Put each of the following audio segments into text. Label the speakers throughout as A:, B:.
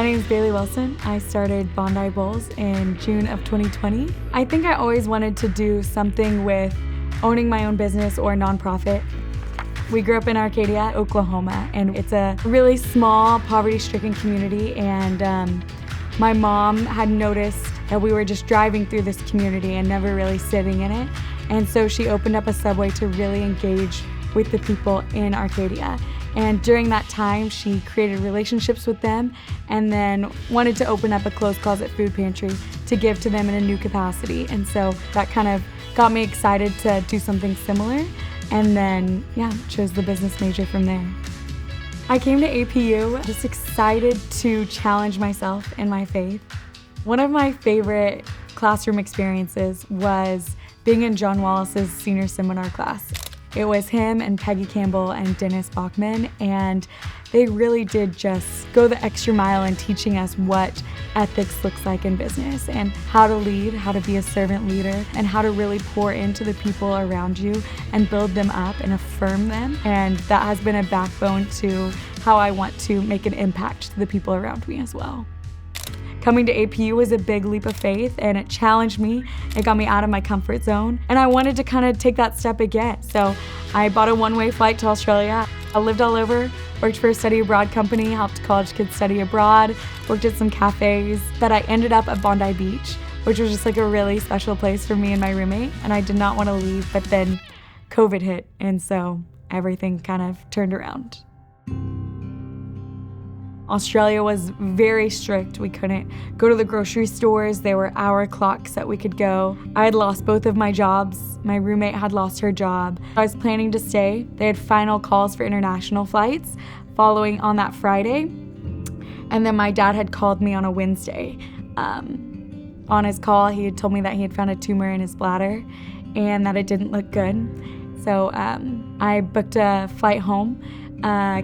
A: name is Bailey Wilson. I started Bondi Bowls in June of 2020. I think I always wanted to do something with owning my own business or a nonprofit. We grew up in Arcadia, Oklahoma, and it's a really small, poverty-stricken community, and my mom had noticed that we were just driving through this community and never really sitting in it, and so she opened up a Subway to really engage with the people in Arcadia. And during that time, she created relationships with them and then wanted to open up a closed closet food pantry to give to them in a new capacity. And so that kind of got me excited to do something similar. And then, chose the business major from there. I came to APU just excited to challenge myself in my faith. One of my favorite classroom experiences was being in John Wallace's senior seminar class. It was him and Peggy Campbell and Dennis Bachman, and they really did just go the extra mile in teaching us what ethics looks like in business and how to lead, how to be a servant leader, and how to really pour into the people around you and build them up and affirm them. And that has been a backbone to how I want to make an impact to the people around me as well. Coming to APU was a big leap of faith, and it challenged me. It got me out of my comfort zone, and I wanted to kind of take that step again. So I bought a one-way flight to Australia. I lived all over, worked for a study abroad company, helped college kids study abroad, worked at some cafes. But I ended up at Bondi Beach, which was just like a really special place for me and my roommate, and I did not want to leave, but then COVID hit, and so everything kind of turned around. Australia was very strict. We couldn't go to the grocery stores. There were hour clocks that we could go. I had lost both of my jobs. My roommate had lost her job. I was planning to stay. They had final calls for international flights following on that Friday. And then my dad had called me on a Wednesday. On his call, he had told me that he had found a tumor in his bladder and that it didn't look good. So I booked a flight home,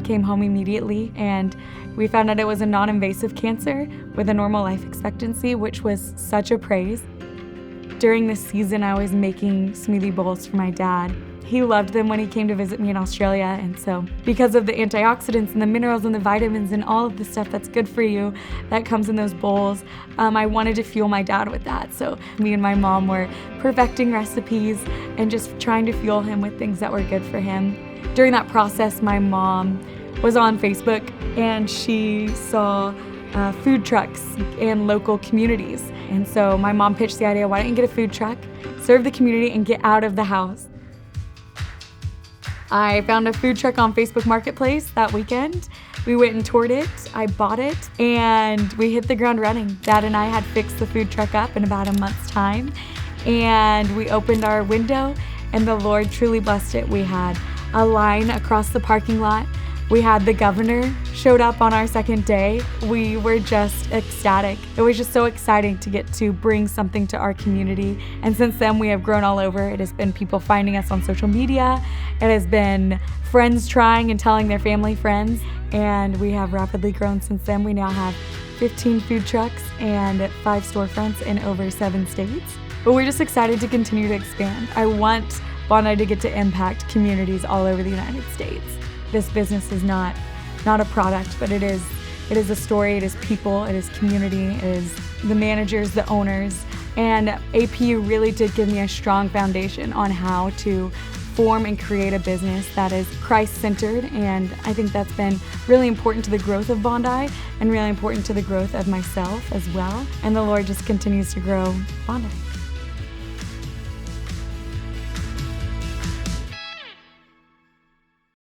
A: came home immediately, and we found out it was a non-invasive cancer with a normal life expectancy, which was such a praise. During this season, I was making smoothie bowls for my dad. He loved them when he came to visit me in Australia, and so because of the antioxidants and the minerals and the vitamins and all of the stuff that's good for you that comes in those bowls, I wanted to fuel my dad with that. So me and my mom were perfecting recipes and just trying to fuel him with things that were good for him. During that process, my mom was on Facebook and she saw food trucks in local communities. And so my mom pitched the idea, why don't you get a food truck, serve the community, and get out of the house? I found a food truck on Facebook Marketplace that weekend. We went and toured it, I bought it, and we hit the ground running. Dad and I had fixed the food truck up in about a month's time, and we opened our window, and the Lord truly blessed it. We had a line across the parking lot. We had the governor showed up on our second day. We were just ecstatic. It was just so exciting to get to bring something to our community. And since then, we have grown all over. It has been people finding us on social media. It has been friends trying and telling their family friends. And we have rapidly grown since then. We now have 15 food trucks and 5 storefronts in over 7 states. But we're just excited to continue to expand. I want Bondi to get to impact communities all over the United States. This business is not a product, but it is a story, it is people, it is community, it is the managers, the owners. And APU really did give me a strong foundation on how to form and create a business that is Christ-centered, and I think that's been really important to the growth of Bondi and really important to the growth of myself as well. And the Lord just continues to grow Bondi.